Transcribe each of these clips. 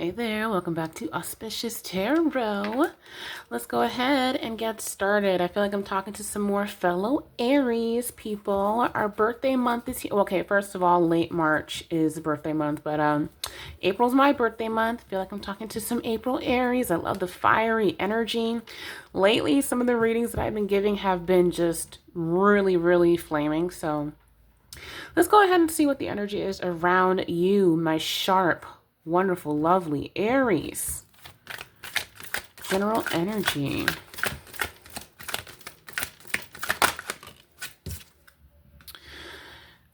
Hey there, welcome back to Auspicious Tarot. Let's go ahead and get started. I feel like I'm talking to some more fellow Aries people. Our birthday month is here. Okay, first of all, late March is the birthday month, but April's my birthday month. I feel like I'm talking to some April Aries. I love the fiery energy. Lately, some of the readings that I've been giving have been just really flaming, so let's go ahead and see what the energy is around you, my sharp, wonderful, lovely Aries. General energy.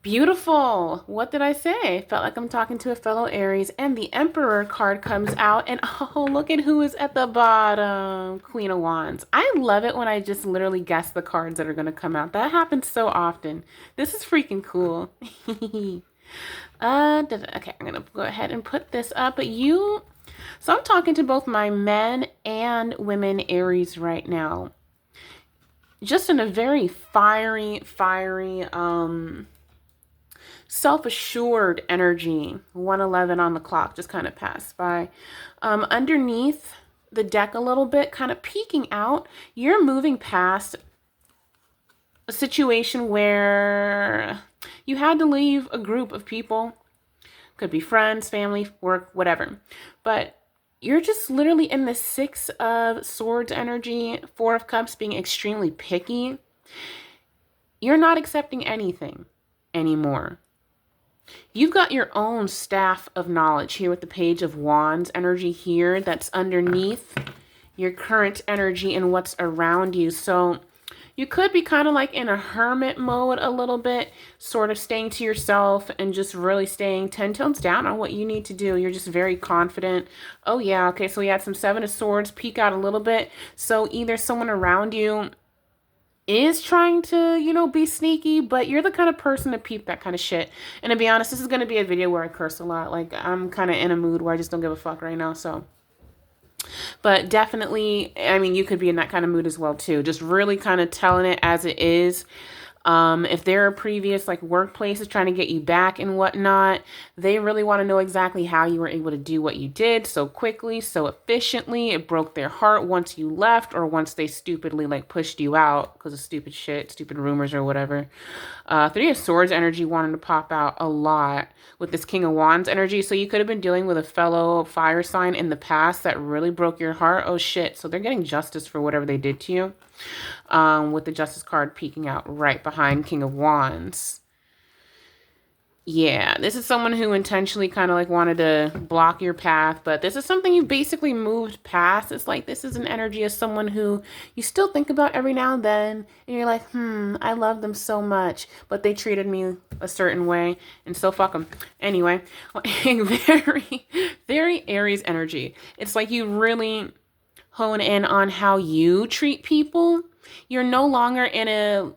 Beautiful. What did I say? Felt like I'm talking to a fellow Aries. And the Emperor card comes out. And oh, look at who is at the bottom. Queen of Wands. I love it when I just literally guess the cards that are going to come out. That happens so often. This is freaking cool. Okay, I'm gonna go ahead and put this up. So I'm talking to both my men and women Aries right now. Just in a very fiery, self-assured energy. 1:11 on the clock just kind of passed by. Underneath the deck a little bit, kind of peeking out, you're moving past a situation where you had to leave a group of people. Could be friends, family, work, whatever. But you're just literally in the Six of Swords energy, Four of Cups, being extremely picky. You're not accepting anything anymore. You've got your own staff of knowledge here with the Page of Wands energy here that's underneath your current energy and what's around you. So you could be kind of like in a hermit mode a little bit, sort of staying to yourself and just really staying 10 tones down on what you need to do. You're just very confident. Oh yeah, okay, so we had some Seven of Swords peek out a little bit. So either someone around you is trying to, be sneaky, but you're the kind of person to peep that kind of shit. And to be honest, this is going to be a video where I curse a lot. Like, I'm kind of in a mood where I just don't give a fuck right now, so... But definitely, I mean, you could be in that kind of mood as well, too. Just really kind of telling it as it is. If there are previous, like, workplaces trying to get you back and whatnot, they really want to know exactly how you were able to do what you did so quickly, so efficiently. It broke their heart once you left or once they stupidly, like, pushed you out because of stupid shit, stupid rumors or whatever. Three of Swords energy wanted to pop out a lot with this King of Wands energy. So you could have been dealing with a fellow fire sign in the past that really broke your heart. Oh, shit. So they're getting justice for whatever they did to you. With the Justice card peeking out right behind King of Wands. Yeah, this is someone who intentionally kind of like wanted to block your path, but this is something you basically moved past. It's like this is an energy of someone who you still think about every now and then, and you're like, I love them so much, but they treated me a certain way, and so fuck them. Anyway, very Aries energy. It's like you really hone in on how you treat people. You're no longer in a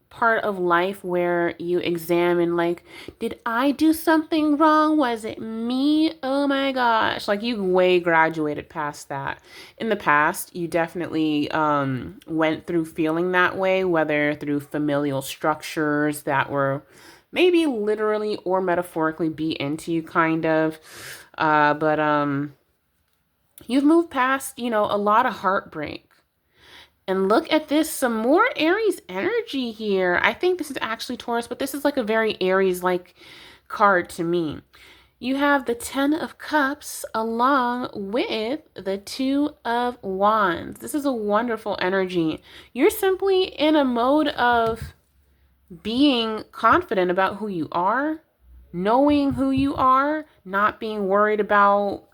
part of life where you examine, like, did I do something wrong? Was it me? Oh my gosh. Like, you way graduated past that. In the past, you definitely went through feeling that way, whether through familial structures that were maybe literally or metaphorically beat into you, kind of. But you've moved past, a lot of heartbreak. And look at this, some more Aries energy here. I think this is actually Taurus, but this is like a very Aries-like card to me. You have the Ten of Cups along with the Two of Wands. This is a wonderful energy. You're simply in a mode of being confident about who you are, knowing who you are, not being worried about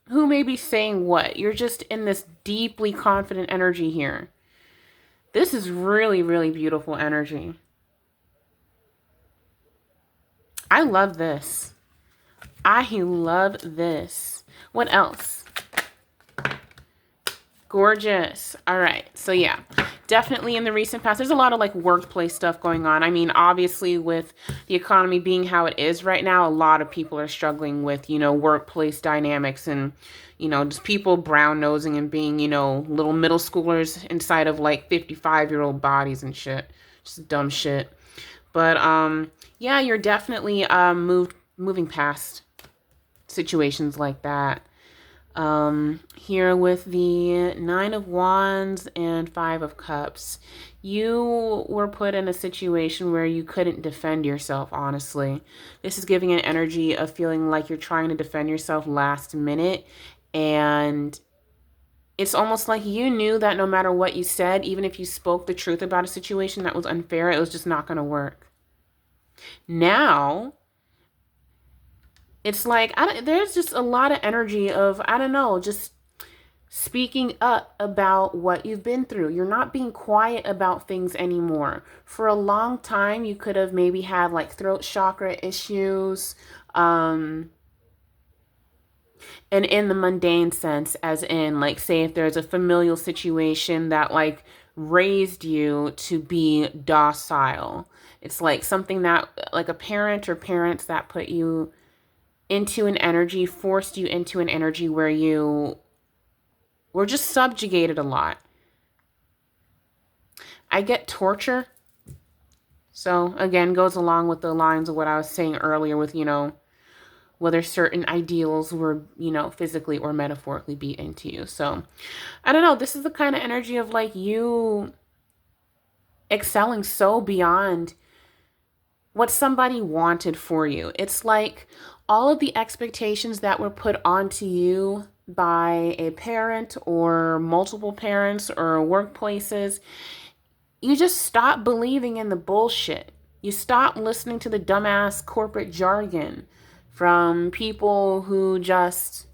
who may be saying what. You're just in this deeply confident energy here. This is really beautiful energy. I love this. I love this. What else? Gorgeous. All right. So yeah, definitely in the recent past, there's a lot of like workplace stuff going on. I mean, obviously with the economy being how it is right now, a lot of people are struggling with, workplace dynamics and, just people brown nosing and being, little middle schoolers inside of like 55-year-old bodies and shit. Just dumb shit. But yeah, you're definitely moving past situations like that. Here with the Nine of Wands and Five of Cups, you were put in a situation where you couldn't defend yourself, honestly. This is giving an energy of feeling like you're trying to defend yourself last minute, and it's almost like you knew that no matter what you said, even if you spoke the truth about a situation that was unfair, it was just not going to work. Now, it's like, there's just a lot of energy of, I don't know, just speaking up about what you've been through. You're not being quiet about things anymore. For a long time, you could have maybe had like throat chakra issues, and in the mundane sense, as in, like, say if there's a familial situation that like raised you to be docile. It's like something that like a parent or parents that put you into an energy, forced you into an energy where you were just subjugated a lot. I get torture. So again, goes along with the lines of what I was saying earlier with, whether certain ideals were, physically or metaphorically beat into you. So I don't know. This is the kind of energy of like you excelling so beyond what somebody wanted for you. It's like all of the expectations that were put onto you by a parent or multiple parents or workplaces, you just stop believing in the bullshit. You stop listening to the dumbass corporate jargon from people who just,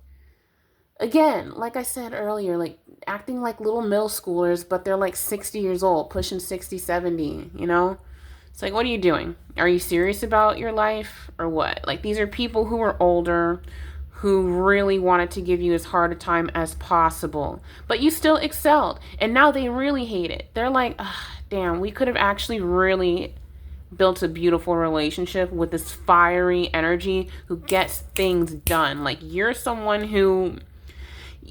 again, like I said earlier, like acting like little middle schoolers, but they're like 60 years old, pushing 60, 70, It's like, what are you doing? Are you serious about your life or what? Like, these are people who are older, who really wanted to give you as hard a time as possible, but you still excelled. And now they really hate it. They're like, damn, we could have actually really built a beautiful relationship with this fiery energy who gets things done. Like, you're someone who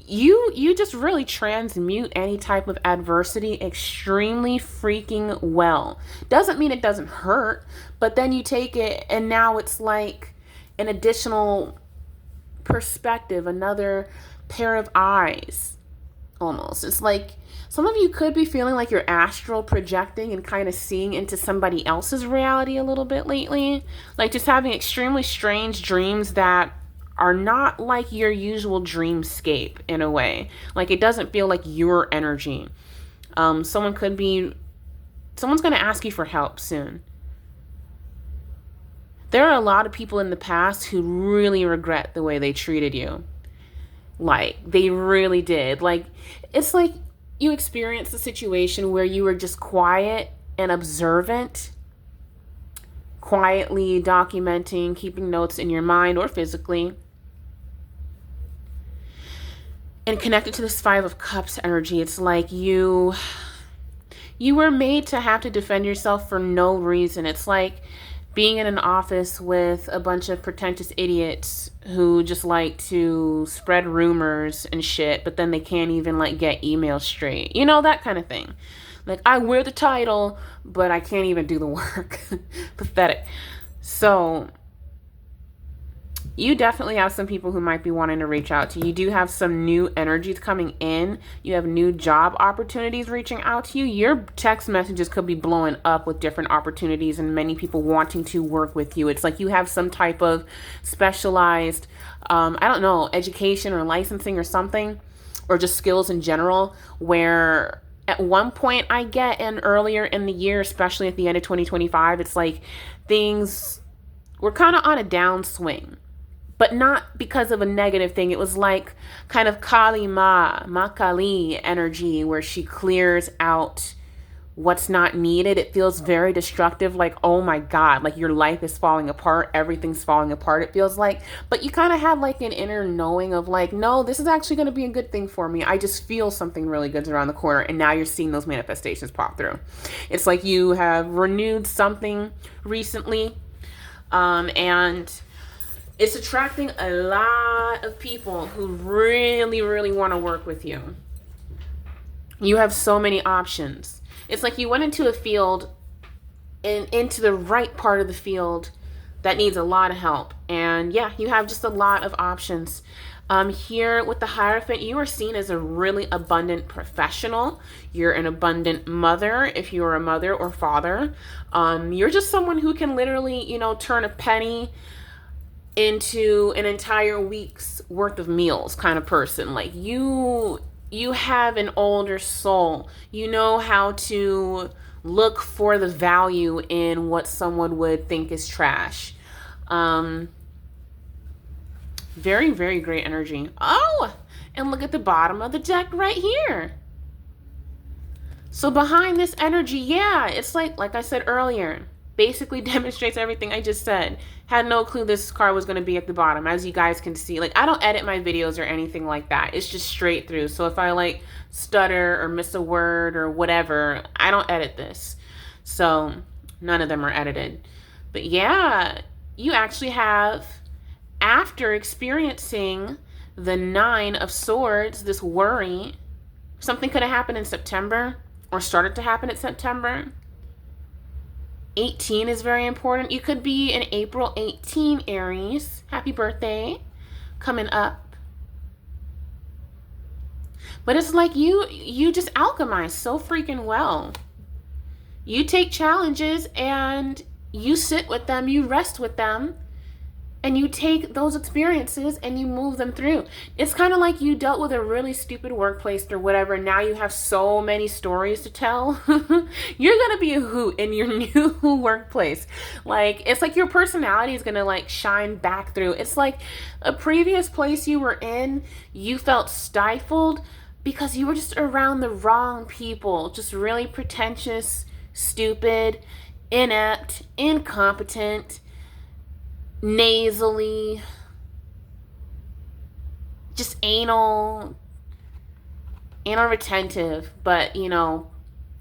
you just really transmute any type of adversity extremely freaking well. Doesn't mean it doesn't hurt, but then you take it and now it's like an additional perspective, another pair of eyes almost. It's like some of you could be feeling like you're astral projecting and kind of seeing into somebody else's reality a little bit lately. Like just having extremely strange dreams that are not like your usual dreamscape in a way. Like it doesn't feel like your energy. Someone's going to ask you for help soon. There are a lot of people in the past who really regret the way they treated you. Like, they really did. Like, it's like you experienced a situation where you were just quiet and observant, quietly documenting, keeping notes in your mind or physically, and connected to this Five of Cups energy. It's like you were made to have to defend yourself for no reason. It's like being in an office with a bunch of pretentious idiots who just like to spread rumors and shit, but then they can't even like get emails straight. You know, that kind of thing. Like, I wear the title, but I can't even do the work. Pathetic. So you definitely have some people who might be wanting to reach out to you. You do have some new energies coming in. You have new job opportunities reaching out to you. Your text messages could be blowing up with different opportunities and many people wanting to work with you. It's like you have some type of specialized, education or licensing or something, or just skills in general, where at one point I get in earlier in the year, especially at the end of 2025, it's like things were kind of on a downswing. But not because of a negative thing. It was like kind of Kali Ma Kali energy where she clears out what's not needed. It feels very destructive. Like, oh my God, like your life is falling apart. Everything's falling apart. It feels like, but you kind of had like an inner knowing of like, no, this is actually going to be a good thing for me. I just feel something really good's around the corner. And now you're seeing those manifestations pop through. It's like you have renewed something recently. And it's attracting a lot of people who really, really want to work with you. You have so many options. It's like you went into a field and into the right part of the field that needs a lot of help. And yeah, you have just a lot of options. Here with the Hierophant, you are seen as a really abundant professional. You're an abundant mother if you're a mother or father. You're just someone who can literally, you know, turn a penny into an entire week's worth of meals kind of person. Like you have an older soul. You know how to look for the value in what someone would think is trash. Very, very great energy. Oh, and look at the bottom of the deck right here. So behind this energy, yeah, it's like I said earlier, basically demonstrates everything I just said. Had no clue this card was going to be at the bottom, as you guys can see. Like, I don't edit my videos or anything like that. It's just straight through. So if I like stutter or miss a word or whatever, I don't edit this. So none of them are edited. But yeah, you actually have, after experiencing the 9 of Swords, this worry, something could have happened in September or started to happen in September. 18 is very important. You could be an April 18 Aries. Happy birthday coming up. But it's like you just alchemize so freaking well. You take challenges and you sit with them, you rest with them, and you take those experiences and you move them through. It's kind of like you dealt with a really stupid workplace or whatever. And now you have so many stories to tell. You're going to be a hoot in your new workplace. Like, it's like your personality is going to like shine back through. It's like a previous place you were in, you felt stifled because you were just around the wrong people. Just really pretentious, stupid, inept, incompetent, nasally, just anal retentive, but you know,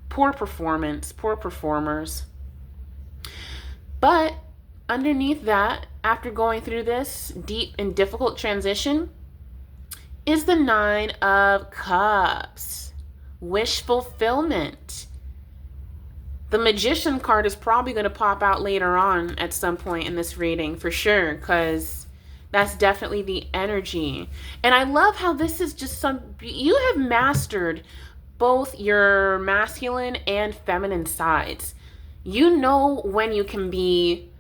poor performance, poor performers. But underneath that, after going through this deep and difficult transition, is the 9 of Cups. Wish fulfillment. The Magician card is probably going to pop out later on at some point in this reading for sure, because that's definitely the energy. And I love how this is just you have mastered both your masculine and feminine sides. You know when you can be,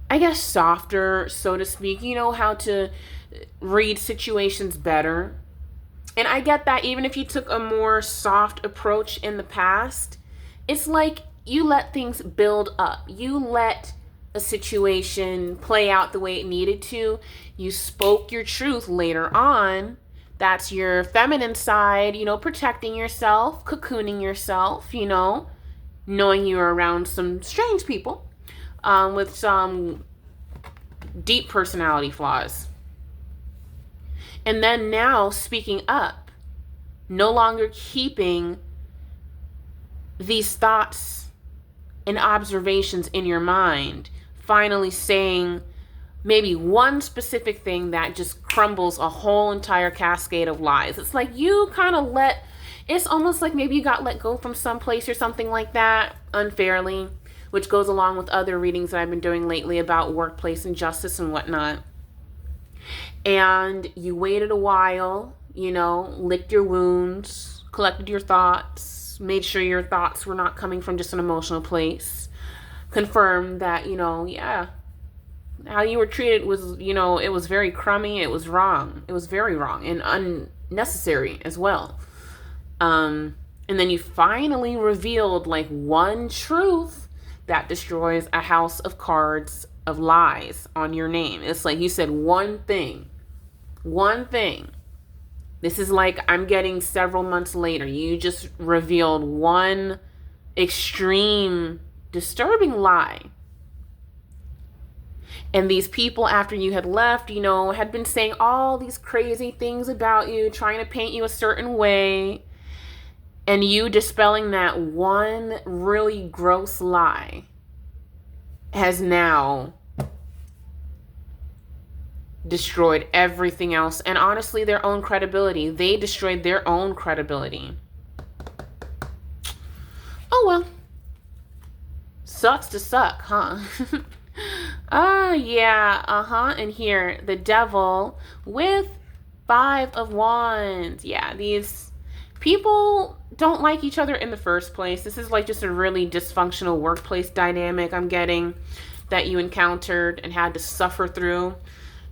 I guess, softer, so to speak. You know how to read situations better. And I get that even if you took a more soft approach in the past, it's like you let things build up. You let a situation play out the way it needed to. You spoke your truth later on. That's your feminine side, you know, protecting yourself, cocooning yourself, you know, knowing you're around some strange people with some deep personality flaws. And then now speaking up, no longer keeping these thoughts and observations in your mind, finally saying maybe one specific thing that just crumbles a whole entire cascade of lies. It's like you kind of it's almost like maybe you got let go from someplace or something like that unfairly, which goes along with other readings that I've been doing lately about workplace injustice and whatnot. And you waited a while, you know, licked your wounds, collected your thoughts, made sure your thoughts were not coming from just an emotional place, confirmed that, you know, yeah, how you were treated was, you know, it was very crummy, it was wrong, it was very wrong and unnecessary as well. And then you finally revealed like one truth that destroys a house of cards of lies on your name. It's like you said one thing. This is like I'm getting several months later. You just revealed one extreme, disturbing lie. And these people, after you had left, you know, had been saying all these crazy things about you, trying to paint you a certain way. And you dispelling that one really gross lie has now destroyed everything else, and honestly their own credibility. They destroyed their own credibility. Oh well, sucks to suck, huh? Yeah, and here, the devil with 5 of Wands. Yeah, these people don't like each other in the first place. This is like just a really dysfunctional workplace dynamic I'm getting that you encountered and had to suffer through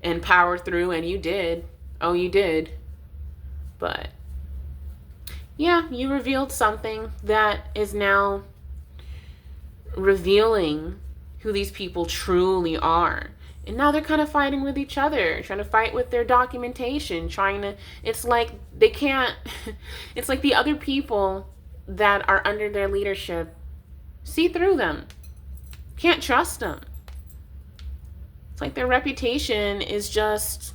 and power through, and you did. Oh, you did. But yeah, you revealed something that is now revealing who these people truly are. And now they're kind of fighting with each other, trying to fight with their documentation, it's like they can't, it's like the other people that are under their leadership see through them, can't trust them. It's like their reputation is just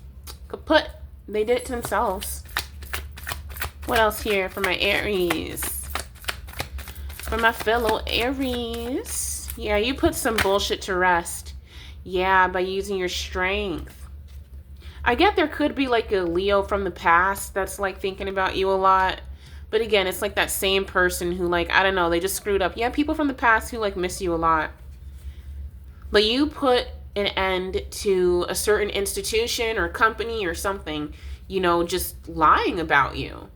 kaput. They did it to themselves. What else here for my Aries? For my fellow Aries. Yeah, you put some bullshit to rest. Yeah, by using your strength. I get there could be like a Leo from the past that's like thinking about you a lot. But again, it's like that same person who like, I don't know, they just screwed up. Yeah, people from the past who like miss you a lot. But you put an end to a certain institution or company or something, you know, just lying about you.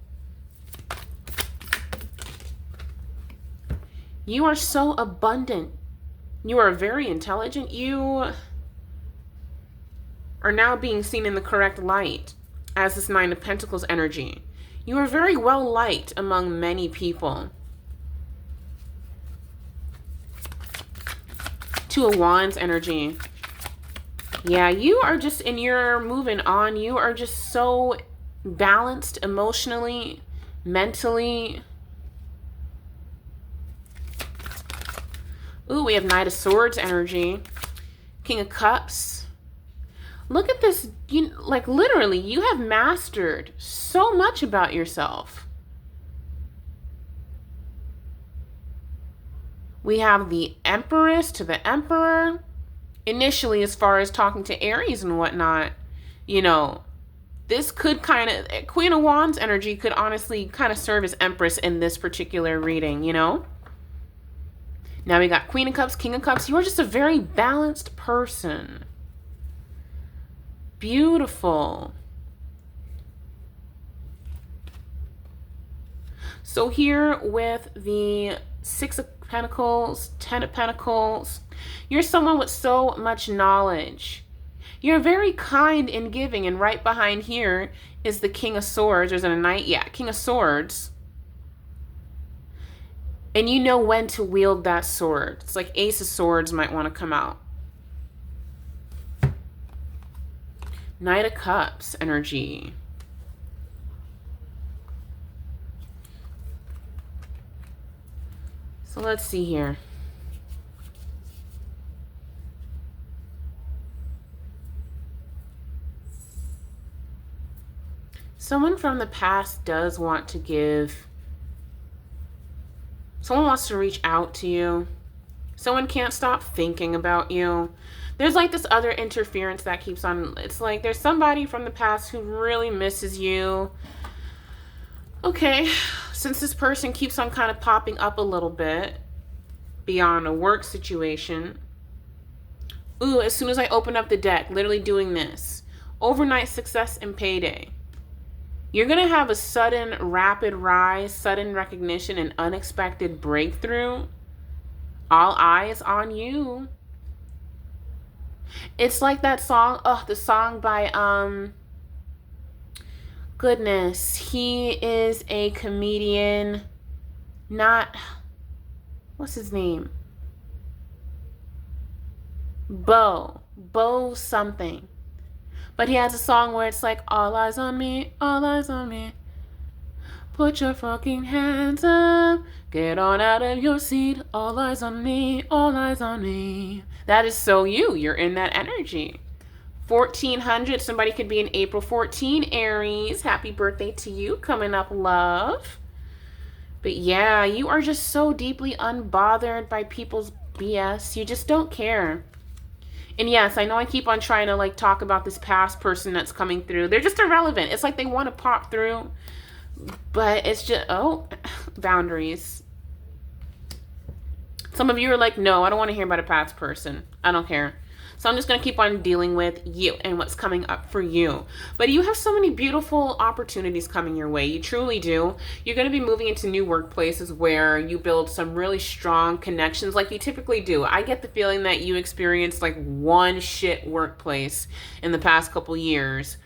You are so abundant. You are very intelligent. You are now being seen in the correct light as this Nine of Pentacles energy. You are very well liked among many people. Two of Wands energy. Yeah, you are just, and you're moving on. You are just so balanced emotionally, mentally. Ooh, we have Knight of Swords energy. King of Cups. Look at this. Like literally, you have mastered so much about yourself. We have the Empress to the Emperor. Initially, as far as talking to Aries and whatnot, you know, this could kind of, Queen of Wands energy could honestly kind of serve as Empress in this particular reading, you know? Now we got Queen of Cups, King of Cups. You are just a very balanced person. Beautiful. So here with the Six of Pentacles, Ten of Pentacles, you're someone with so much knowledge. You're very kind in giving, and right behind here is the King of Swords. There's a Knight, yeah, King of Swords. And you know when to wield that sword. It's like Ace of Swords might want to come out. Knight of Cups energy. So let's see here. Someone from the past does want to give. Someone wants to reach out to you. Someone can't stop thinking about you. There's like this other interference that keeps on. It's like there's somebody from the past who really misses you. Okay, since this person keeps on kind of popping up a little bit beyond a work situation. Ooh, as soon as I open up the deck, literally doing this. Overnight success and payday. You're going to have a sudden rapid rise, sudden recognition, and unexpected breakthrough. All eyes on you. It's like that song, the song by, goodness, he is a comedian, what's his name? Bo something. But he has a song where it's like, all eyes on me, all eyes on me. Put your fucking hands up. Get on out of your seat. All eyes on me, all eyes on me. That is so you. You're in that energy. 1400. Somebody could be an April 14 Aries. Happy birthday to you. Coming up, love. But yeah, you are just so deeply unbothered by people's BS. You just don't care. And yes, I know I keep on trying to like talk about this past person that's coming through. They're just irrelevant. It's like they want to pop through, but it's just, boundaries. Some of you are like, no, I don't want to hear about a past person. I don't care. So I'm just going to keep on dealing with you and what's coming up for you. But you have so many beautiful opportunities coming your way. You truly do. You're going to be moving into new workplaces where you build some really strong connections like you typically do. I get the feeling that you experienced like one shit workplace in the past couple years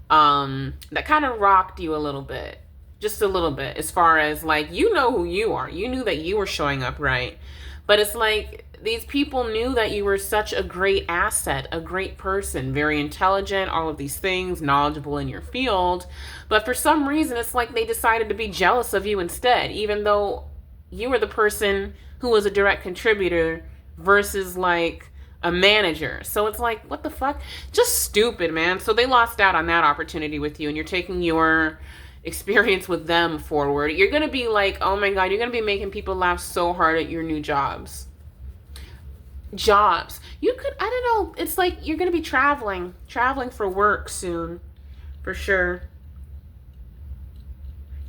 that kind of rocked you a little bit. Just a little bit, as far as like, you know who you are. You knew that you were showing up right. But it's like, these people knew that you were such a great asset, a great person, very intelligent, all of these things, knowledgeable in your field. But for some reason, it's like they decided to be jealous of you instead, even though you were the person who was a direct contributor versus like a manager. So it's like, what the fuck? Just stupid, man. So they lost out on that opportunity with you, and you're taking your experience with them forward. You're going to be like, oh my God, you're going to be making people laugh so hard at your new jobs. You could, I don't know, it's like you're going to be traveling for work soon, for sure.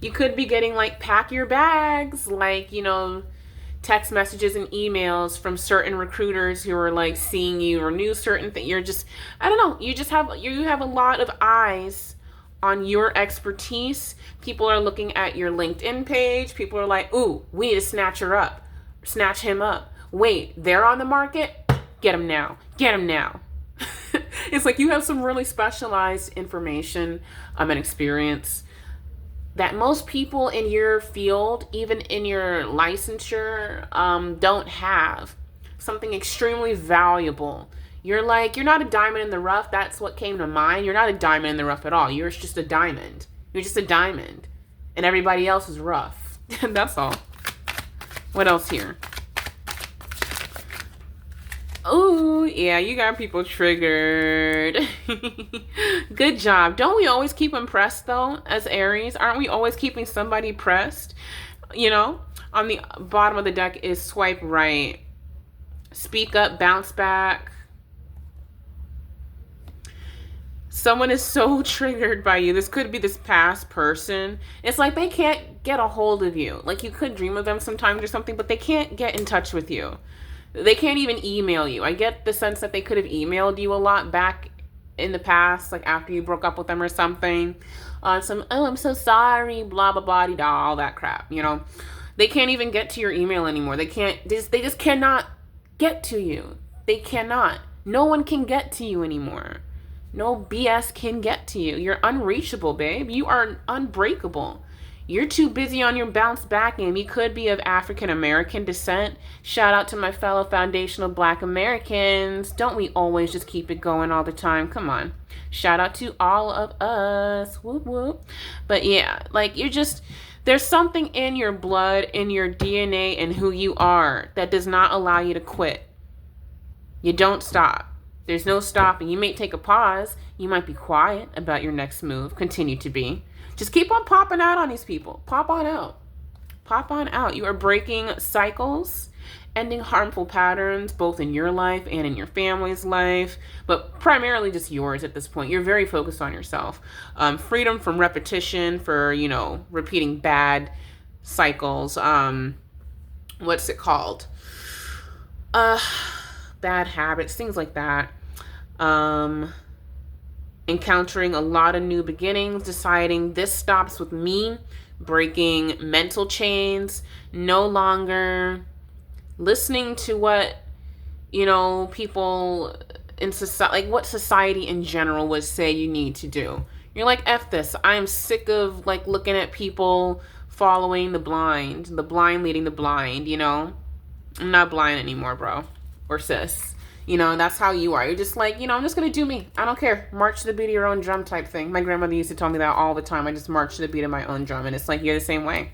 You could be getting like pack your bags, like, you know, text messages and emails from certain recruiters who are like seeing you or knew certain things. You're just, I don't know, you have a lot of eyes on your expertise. People are looking at your LinkedIn page. People are like, ooh, we need to snatch him up. Wait, they're on the market? Get him now. It's like you have some really specialized information and experience that most people in your field, even in your licensure, don't have. Something extremely valuable. You're not a diamond in the rough. That's what came to mind. You're not a diamond in the rough at all. You're just a diamond. You're just a diamond. And everybody else is rough. That's all. What else here? Oh, yeah, you got people triggered. Good job. Don't we always keep them pressed, though, as Aries? Aren't we always keeping somebody pressed? You know, on the bottom of the deck is swipe right. Speak up, bounce back. Someone is so triggered by you. This could be this past person. It's like they can't get a hold of you. Like you could dream of them sometimes or something, but they can't get in touch with you. They can't even email you. I get the sense that they could have emailed you a lot back in the past, like after you broke up with them or something. Oh, I'm so sorry, blah, blah, blah, da, all that crap, you know. They can't even get to your email anymore. They just cannot get to you. They cannot. No one can get to you anymore. No BS can get to you. You're unreachable, babe. You are unbreakable. You're too busy on your bounce back game. You could be of African American descent. Shout out to my fellow foundational Black Americans. Don't we always just keep it going all the time? Come on. Shout out to all of us. Whoop, whoop. But yeah, like there's something in your blood, in your DNA, and who you are that does not allow you to quit. You don't stop. There's no stopping. You may take a pause. You might be quiet about your next move. Continue to be. Just keep on popping out on these people. Pop on out. Pop on out. You are breaking cycles, ending harmful patterns, both in your life and in your family's life, but primarily just yours at this point. You're very focused on yourself. Freedom from repetition, for, repeating bad cycles. What's it called? Bad habits, things like that. Encountering a lot of new beginnings, deciding this stops with me, breaking mental chains, no longer listening to what, people in society, like what society in general would say you need to do. You're like, F this. I'm sick of looking at people following the blind leading the blind, I'm not blind anymore, bro or sis. That's how you are. You're just like, I'm just going to do me. I don't care. March to the beat of your own drum type thing. My grandmother used to tell me that all the time. I just march to the beat of my own drum. And it's like, you're the same way.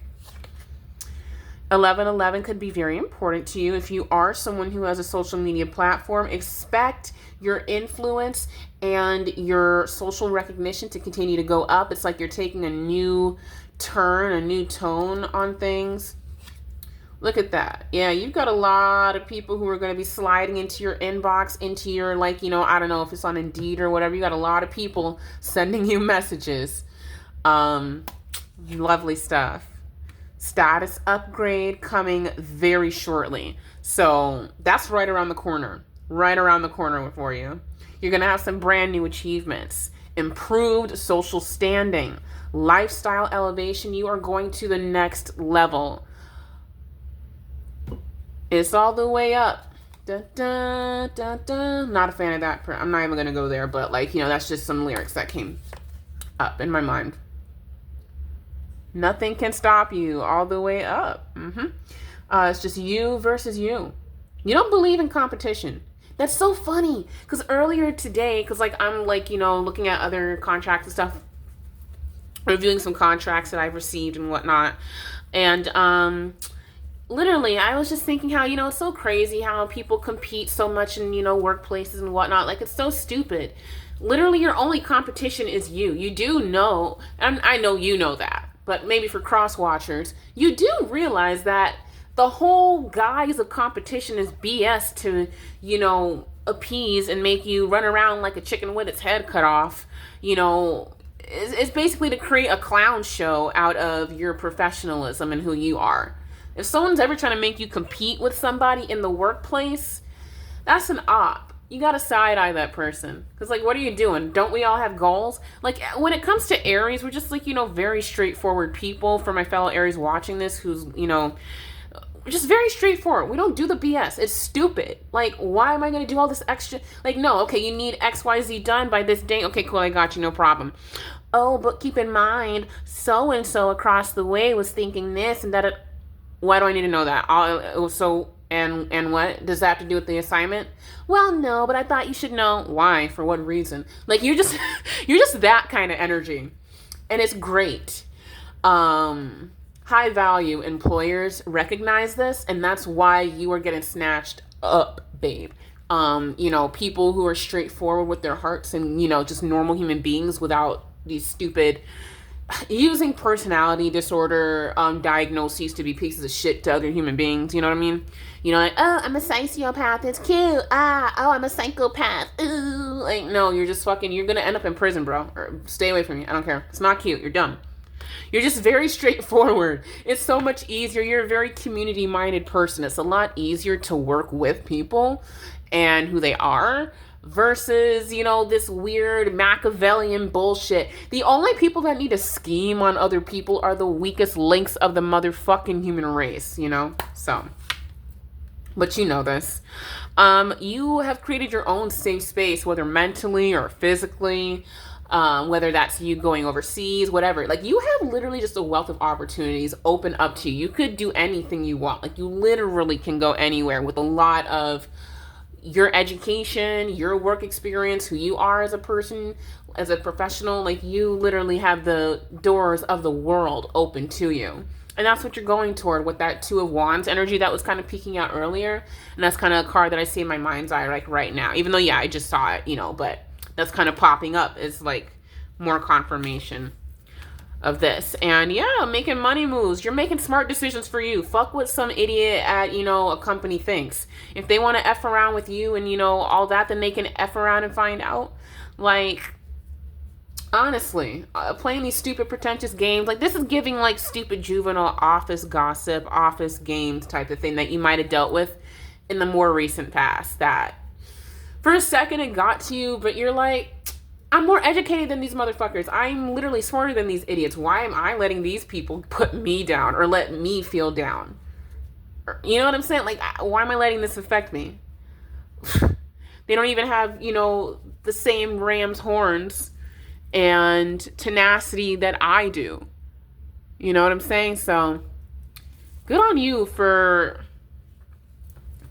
1111 could be very important to you. If you are someone who has a social media platform, expect your influence and your social recognition to continue to go up. It's like you're taking a new turn, a new tone on things. Look at that. Yeah, you've got a lot of people who are going to be sliding into your inbox, into your, I don't know if it's on Indeed or whatever. You got a lot of people sending you messages. Lovely stuff. Status upgrade coming very shortly. So that's right around the corner. right around the corner for you. You're going to have some brand new achievements, improved social standing, lifestyle elevation. You are going to the next level. It's all the way up. Dun, dun, dun, dun. Not a fan of that. I'm not even going to go there, but like, you know, that's just some lyrics that came up in my mind. Nothing can stop you, all the way up. It's just you versus you. You don't believe in competition. That's so funny. Because earlier today, because like I'm like, you know, looking at other contracts and stuff, reviewing some contracts that I've received and whatnot. And literally, I was just thinking how, you know, it's so crazy how people compete so much in, you know, workplaces and whatnot. Like, it's so stupid. Literally, your only competition is you. You do know, and I know you know that, but maybe for cross-watchers, you do realize that the whole guise of competition is BS to, you know, appease and make you run around like a chicken with its head cut off. You know, it's basically to create a clown show out of your professionalism and who you are. If someone's ever trying to make you compete with somebody in the workplace, that's an op. You got to side-eye that person. Because, like, what are you doing? Don't we all have goals? Like, when it comes to Aries, we're just, like, you know, very straightforward people. For my fellow Aries watching this who's, you know, just very straightforward. We don't do the BS. It's stupid. Like, why am I going to do all this extra? Like, no, okay, you need XYZ done by this day. Okay, cool, I got you, no problem. Oh, but keep in mind, so-and-so across the way was thinking this and that. Why do I need to know that? And what? Does that have to do with the assignment? Well, no, but I thought you should know. Why? For what reason? Like, you're just that kind of energy. And it's great. High value employers recognize this, and that's why you are getting snatched up, babe. You know, people who are straightforward with their hearts and, you know, just normal human beings without these stupid using personality disorder diagnoses to be pieces of shit to other human beings. You know what I mean? You know, like, oh, I'm a sociopath. It's cute. Oh, I'm a psychopath. Ooh. Like, no, you're just fucking, you're going to end up in prison, bro. Or stay away from me. I don't care. It's not cute. You're dumb. You're just very straightforward. It's so much easier. You're a very community-minded person. It's a lot easier to work with people and who they are versus, you know, this weird Machiavellian bullshit. The only people that need to scheme on other people are the weakest links of the motherfucking human race, you know? So, but you know this. You have created your own safe space, whether mentally or physically, whether that's you going overseas, whatever. Like, you have literally just a wealth of opportunities open up to you. You could do anything you want. Like, you literally can go anywhere with a lot of your education, your work experience, who you are as a person, as a professional. Like, you literally have the doors of the world open to you. And that's what you're going toward with that Two of Wands energy that was kind of peeking out earlier. And that's kind of a card that I see in my mind's eye, like, right now. Even though, yeah, I just saw it, you know, but that's kind of popping up as, like, more confirmation of this. And yeah, making money moves. You're making smart decisions for you. Fuck what some idiot at, you know, a company thinks. If they want to F around with you and, you know, all that, then they can F around and find out. Like, honestly, playing these stupid pretentious games, like, this is giving, like, stupid juvenile office gossip, office games type of thing that you might have dealt with in the more recent past. That for a second it got to you, but you're like, I'm more educated than these motherfuckers. I'm literally smarter than these idiots. Why am I letting these people put me down or let me feel down? You know what I'm saying? Like, why am I letting this affect me? They don't even have, you know, the same ram's horns and tenacity that I do. You know what I'm saying? So, good on you for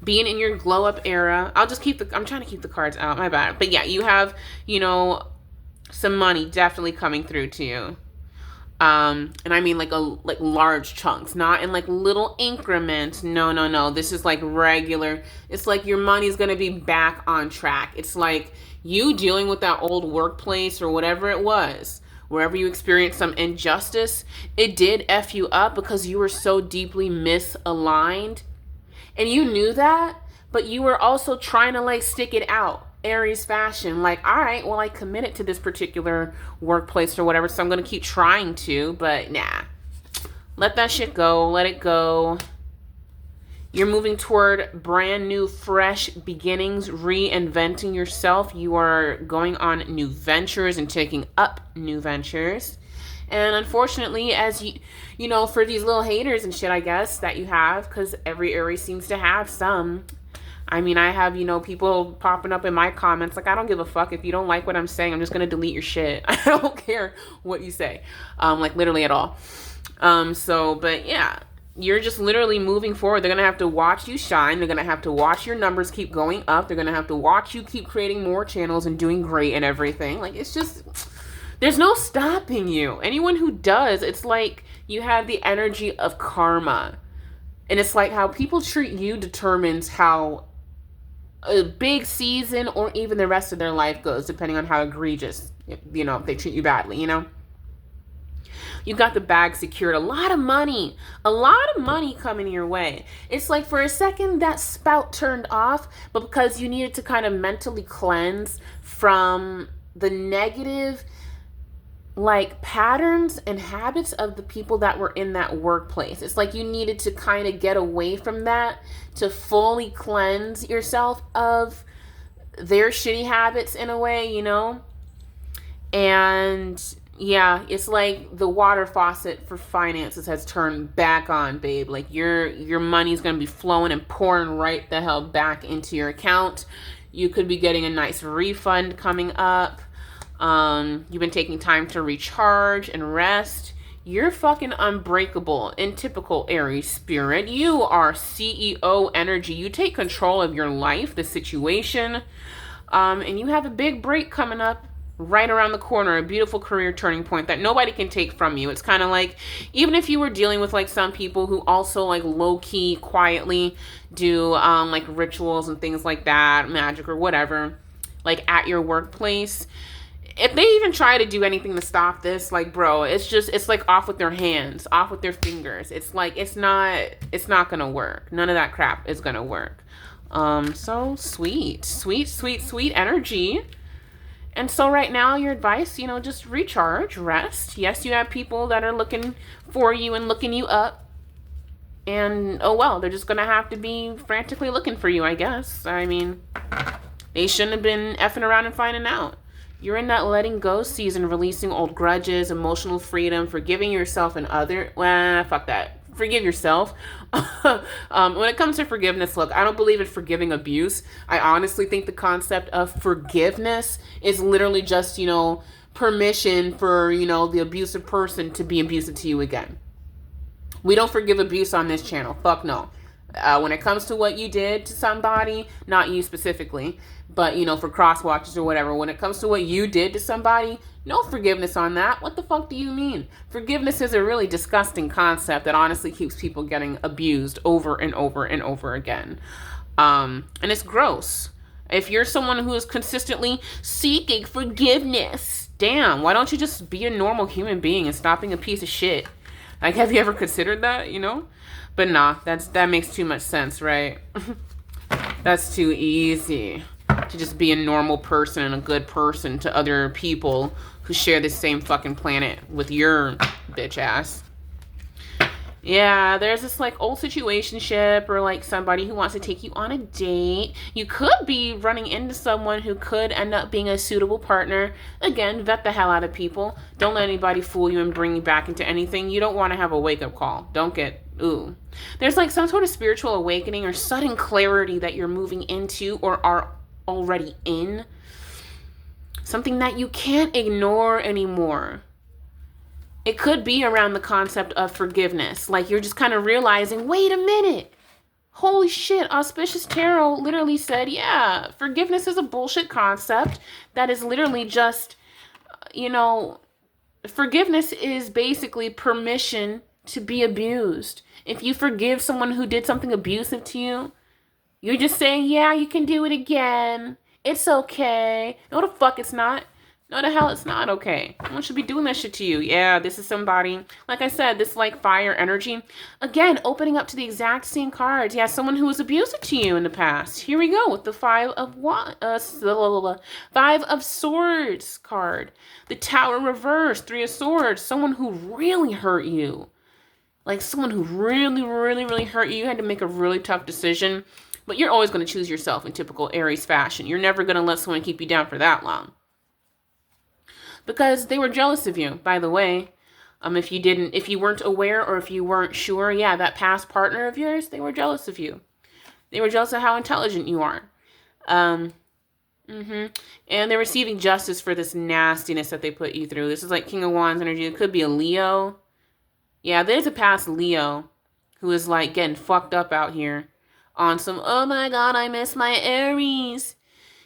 being in your glow up era. I'm trying to keep the cards out, my bad. But yeah, you have, you know, some money definitely coming through to you. And I mean like large chunks, not in like little increments. No. This is like regular. It's like your money's going to be back on track. It's like you dealing with that old workplace or whatever it was, wherever you experienced some injustice. It did F you up because you were so deeply misaligned. And you knew that, but you were also trying to like stick it out, Aries fashion. Like, all right, well, I committed to this particular workplace or whatever, so I'm going to keep trying to, but nah. Let that shit go. Let it go. You're moving toward brand new, fresh beginnings, reinventing yourself. You are going on new ventures and taking up new ventures. And unfortunately, as you know, for these little haters and shit, I guess, that you have, because every Aries seems to have some. I mean, I have, people popping up in my comments, like, I don't give a fuck. If you don't like what I'm saying, I'm just going to delete your shit. I don't care what you say, like, literally at all. But yeah, you're just literally moving forward. They're going to have to watch you shine. They're going to have to watch your numbers keep going up. They're going to have to watch you keep creating more channels and doing great and everything. Like, it's just, there's no stopping you. Anyone who does, it's like you have the energy of karma. And it's like how people treat you determines how a big season or even the rest of their life goes, depending on how egregious, if they treat you badly, You got the bag secured. A lot of money coming your way. It's like for a second that spout turned off, but because you needed to kind of mentally cleanse from the negative like patterns and habits of the people that were in that workplace. It's like you needed to kind of get away from that to fully cleanse yourself of their shitty habits in a way, And yeah, it's like the water faucet for finances has turned back on, babe. Like your money's going to be flowing and pouring right the hell back into your account. You could be getting a nice refund coming up. You've been taking time to recharge and rest. You're fucking unbreakable in typical Aries spirit. You are CEO energy. You take control of your life, the situation. And you have a big break coming up right around the corner, a beautiful career turning point that nobody can take from you. It's kind of like, even if you were dealing with like some people who also like low key, quietly do like rituals and things like that, magic or whatever, like at your workplace. If they even try to do anything to stop this, like, bro, it's like off with their hands, off with their fingers. It's like, it's not gonna work. None of that crap is gonna work. So sweet energy. And so right now, your advice, just recharge, rest. Yes, you have people that are looking for you and looking you up. And, oh well, they're just gonna have to be frantically looking for you, I guess. I mean, they shouldn't have been effing around and finding out. You're in that letting go season, releasing old grudges, emotional freedom, forgiving yourself and fuck that. Forgive yourself. When it comes to forgiveness, look, I don't believe in forgiving abuse. I honestly think the concept of forgiveness is literally just, permission for, the abusive person to be abusive to you again. We don't forgive abuse on this channel. Fuck no. When it comes to what you did to somebody, not you specifically, but, for cross watchers or whatever, when it comes to what you did to somebody, no forgiveness on that. What the fuck do you mean? Forgiveness is a really disgusting concept that honestly keeps people getting abused over and over and over again. And it's gross. If you're someone who is consistently seeking forgiveness, damn, why don't you just be a normal human being and stop being a piece of shit? Like, have you ever considered that, But nah, that makes too much sense, right? That's too easy to just be a normal person and a good person to other people who share the same fucking planet with your bitch ass. Yeah, there's this like old situationship or like somebody who wants to take you on a date. You could be running into someone who could end up being a suitable partner. Again, vet the hell out of people. Don't let anybody fool you and bring you back into anything. You don't want to have a wake-up call. There's like some sort of spiritual awakening or sudden clarity that you're moving into or are already in. Something that you can't ignore anymore. It could be around the concept of forgiveness. Like you're just kind of realizing, wait a minute. Holy shit, Auspicious Tarot literally said, yeah, forgiveness is a bullshit concept that is literally just, forgiveness is basically permission to be abused. If you forgive someone who did something abusive to you, you're just saying, yeah, you can do it again. It's okay. No, the fuck it's not. No, the hell it's not okay. No one should be doing that shit to you. Yeah, this is somebody, like I said, this like fire energy. Again, opening up to the exact same cards. Yeah, someone who was abusive to you in the past. Here we go with the Five of Swords card. The Tower reversed, Three of Swords. Someone who really hurt you. Like someone who really, really, really hurt you. You had to make a really tough decision. But you're always going to choose yourself in typical Aries fashion. You're never going to let someone keep you down for that long. Because they were jealous of you, by the way. If you weren't aware or if you weren't sure, yeah, that past partner of yours, they were jealous of you. They were jealous of how intelligent you are. And they're receiving justice for this nastiness that they put you through. This is like King of Wands energy. It could be a Leo. Yeah, there's a past Leo who is like getting fucked up out here on some, oh my God, I miss my Aries.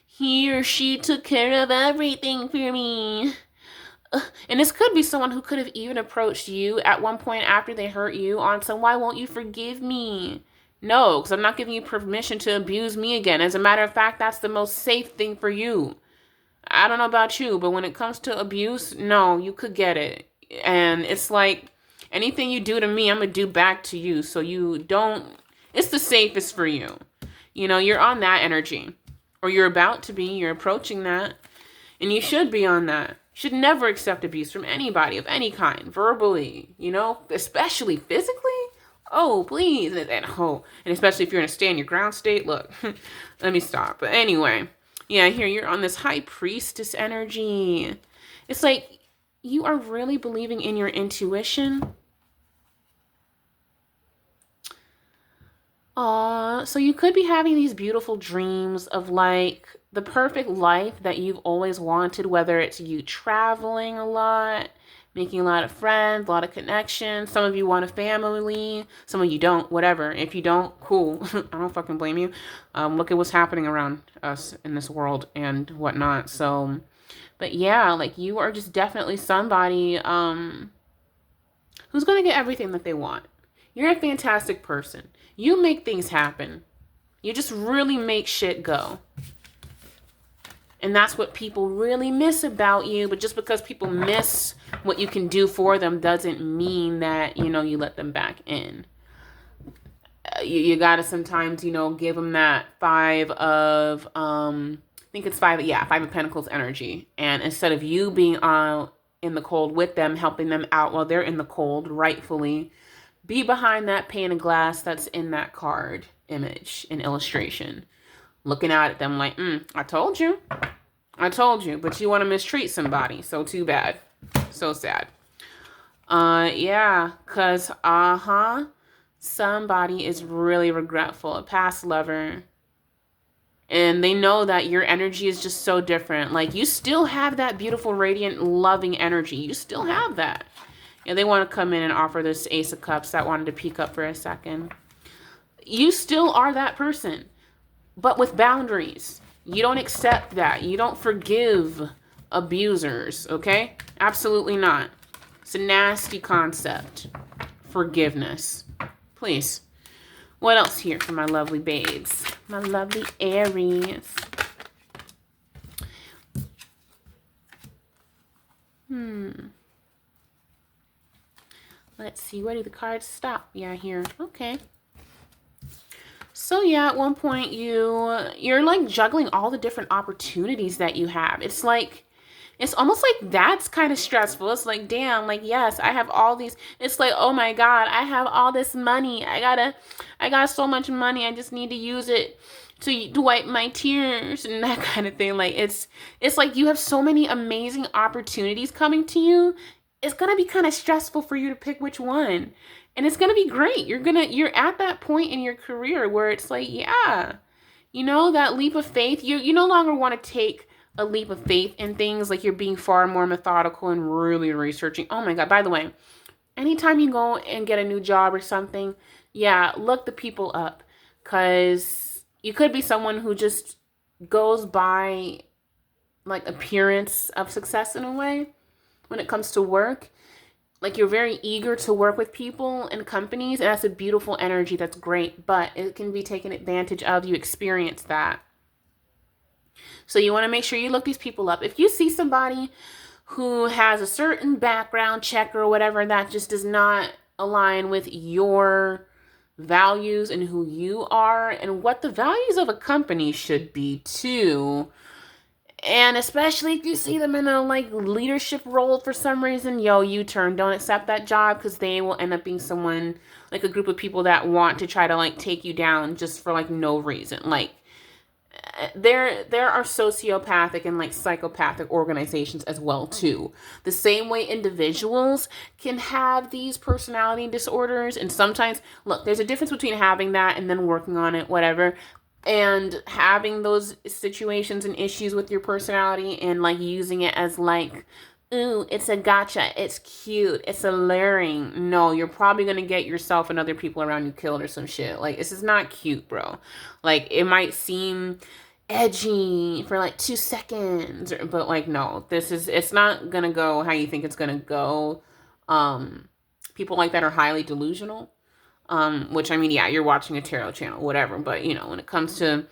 He or she took care of everything for me. And this could be someone who could have even approached you at one point after they hurt you on some, why won't you forgive me? No, because I'm not giving you permission to abuse me again. As a matter of fact, that's the most safe thing for you. I don't know about you, but when it comes to abuse, no, you could get it. And it's like, anything you do to me, I'm going to do back to you. So you don't, it's the safest for you. You know, you're on that energy. Or you're about to be, you're approaching that. And you should be on that. Should never accept abuse from anybody of any kind, verbally, you know, especially physically. Oh, please. And especially if you're in a stand your ground state. Look, let me stop. But anyway, yeah, here you're on this high priestess energy. It's like you are really believing in your intuition. So you could be having these beautiful dreams of like the perfect life that you've always wanted, whether it's you traveling a lot, making a lot of friends, a lot of connections. Some of you want a family, some of you don't, whatever. If you don't, cool. I don't fucking blame you. Look at what's happening around us in this world and whatnot. So, but yeah, like you are just definitely somebody who's going to get everything that they want. You're a fantastic person. You make things happen. You just really make shit go. And that's what people really miss about you. But just because people miss what you can do for them doesn't mean that, you know, you let them back in. You got to sometimes, you know, give them that five of Pentacles energy. And instead of you being out in the cold with them, helping them out while they're in the cold, rightfully, be behind that pane of glass that's in that card image and illustration. Looking out at them like, I told you, but you want to mistreat somebody. So too bad. So sad. Yeah, because, somebody is really regretful, a past lover. And they know that your energy is just so different. Like, you still have that beautiful, radiant, loving energy. You still have that. Yeah, they want to come in and offer this Ace of Cups that wanted to peek up for a second. You still are that person, but with boundaries. You don't accept that. You don't forgive abusers, okay? Absolutely not. It's a nasty concept. Forgiveness. Please. What else here for my lovely babes? My lovely Aries. Let's see, where do the cards stop? Yeah, here. Okay. So yeah, at one point you're like juggling all the different opportunities that you have. It's like, it's almost like that's kind of stressful. It's like, damn, like, yes, I have all these. It's like, oh my God, I have all this money. I got so much money. I just need to use it to wipe my tears and that kind of thing. Like, it's like you have so many amazing opportunities coming to you. It's going to be kind of stressful for you to pick which one. And it's going to be great. You're at that point in your career where it's like, yeah, you know, that leap of faith. You no longer want to take a leap of faith in things. Like, you're being far more methodical and really researching. Oh my God. By the way, anytime you go and get a new job or something, yeah, look the people up, because you could be someone who just goes by like appearance of success in a way when it comes to work. Like, you're very eager to work with people and companies, and that's a beautiful energy. That's great, but it can be taken advantage of. You experience that. So you want to make sure you look these people up. If you see somebody who has a certain background check or whatever that just does not align with your values and who you are and what the values of a company should be too, And especially if you see them in a like leadership role for some reason, yo, U-turn. Don't accept that job, because they will end up being someone, like a group of people that want to try to like take you down just for like no reason. Like there are sociopathic and like psychopathic organizations as well too. The same way individuals can have these personality disorders, and sometimes, look, there's a difference between having that and then working on it, whatever, and having those situations and issues with your personality and like using it as like, ooh, it's a gotcha, it's cute, it's alluring. No, you're probably gonna get yourself and other people around you killed or some shit. Like, this is not cute, bro. Like, it might seem edgy for like 2 seconds, but like, no, it's not gonna go how you think it's gonna go. People like that are highly delusional. Which, I mean, yeah, you're watching a tarot channel, whatever, but you know, when it comes to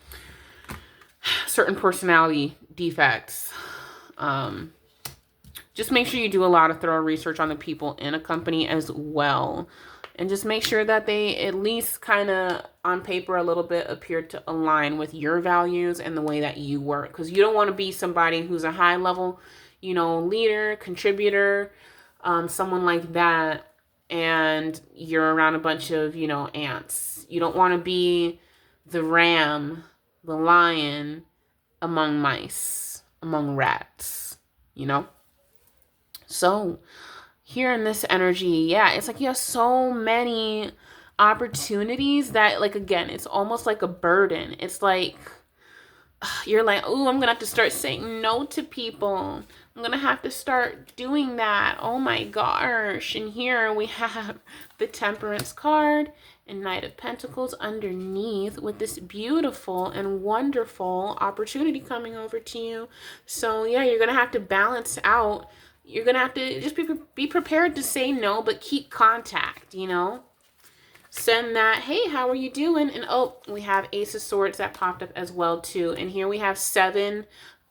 certain personality defects, just make sure you do a lot of thorough research on the people in a company as well. And just make sure that they at least kind of on paper a little bit appear to align with your values and the way that you work. Because you don't want to be somebody who's a high level, you know, leader, contributor, someone like that, and you're around a bunch of, you know, ants. You don't want to be the ram, the lion among mice, among rats, you know? So here in this energy, yeah, it's like you have so many opportunities that, like, again, it's almost like a burden. It's like you're like, oh, I'm gonna have to start saying no to people. I'm gonna have to start doing that. Oh my gosh. And here we have the Temperance card and Knight of Pentacles underneath with this beautiful and wonderful opportunity coming over to you. So yeah, you're gonna have to balance out. You're gonna have to just be prepared to say no, but keep contact, you know? Send that, hey, how are you doing? And oh, we have Ace of Swords that popped up as well too. And here we have 7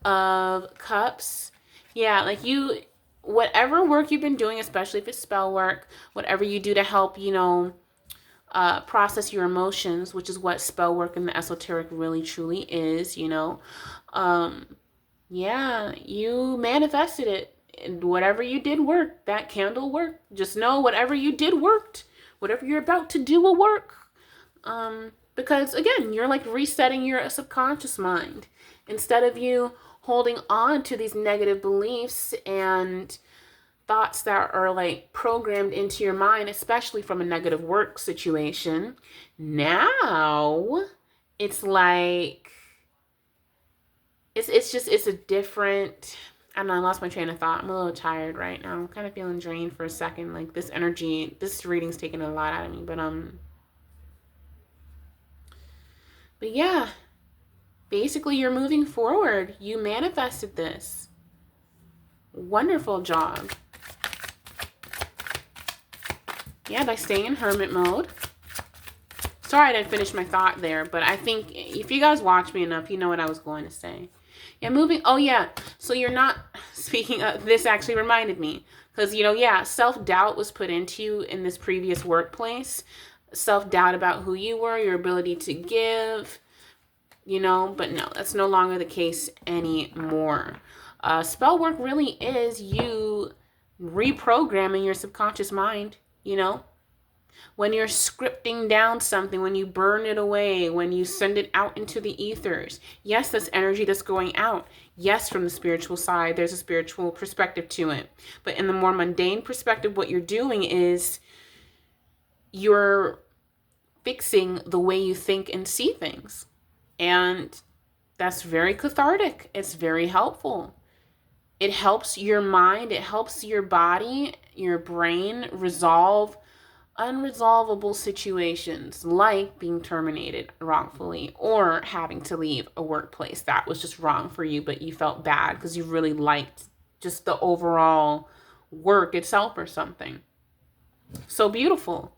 of Cups. Yeah, like you, whatever work you've been doing, especially if it's spell work, whatever you do to help, you know, process your emotions, which is what spell work in the esoteric really truly is, you know. Yeah, you manifested it. And whatever you did worked. That candle worked. Just know whatever you did worked. Whatever you're about to do will work. Because again, you're like resetting your subconscious mind. Instead of you holding on to these negative beliefs and thoughts that are like programmed into your mind, especially from a negative work situation, now it's like it's a different, I don't know, I lost my train of thought. I'm a little tired right now. I'm kind of feeling drained for a second. Like, this energy, this reading's taking a lot out of me. But yeah, basically you're moving forward. You manifested this. Wonderful job. Yeah, by staying in hermit mode. Sorry I didn't finish my thought there, but I think if you guys watch me enough, you know what I was going to say. Yeah, moving. Oh, yeah. So you're not, speaking of, this actually reminded me. Because, you know, yeah, self-doubt was put into you in this previous workplace. Self-doubt about who you were, your ability to give, you know. But no, that's no longer the case anymore. Spell work really is you reprogramming your subconscious mind, you know. When you're scripting down something, when you burn it away, when you send it out into the ethers. Yes, that's energy that's going out. Yes, from the spiritual side, there's a spiritual perspective to it. But in the more mundane perspective, what you're doing is you're fixing the way you think and see things. And that's very cathartic. It's very helpful. It helps your mind, it helps your body, your brain resolve unresolvable situations like being terminated wrongfully or having to leave a workplace that was just wrong for you, but you felt bad because you really liked just the overall work itself or something. So beautiful.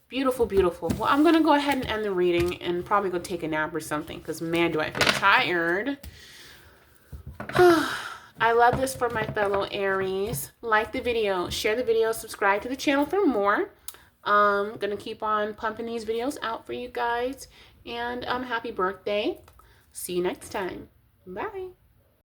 Beautiful, beautiful. Well, I'm going to go ahead and end the reading and probably go take a nap or something because, man, do I feel tired. I love this for my fellow Aries. Like the video, share the video, subscribe to the channel for more. I'm gonna keep on pumping these videos out for you guys, and happy birthday. See you next time. Bye.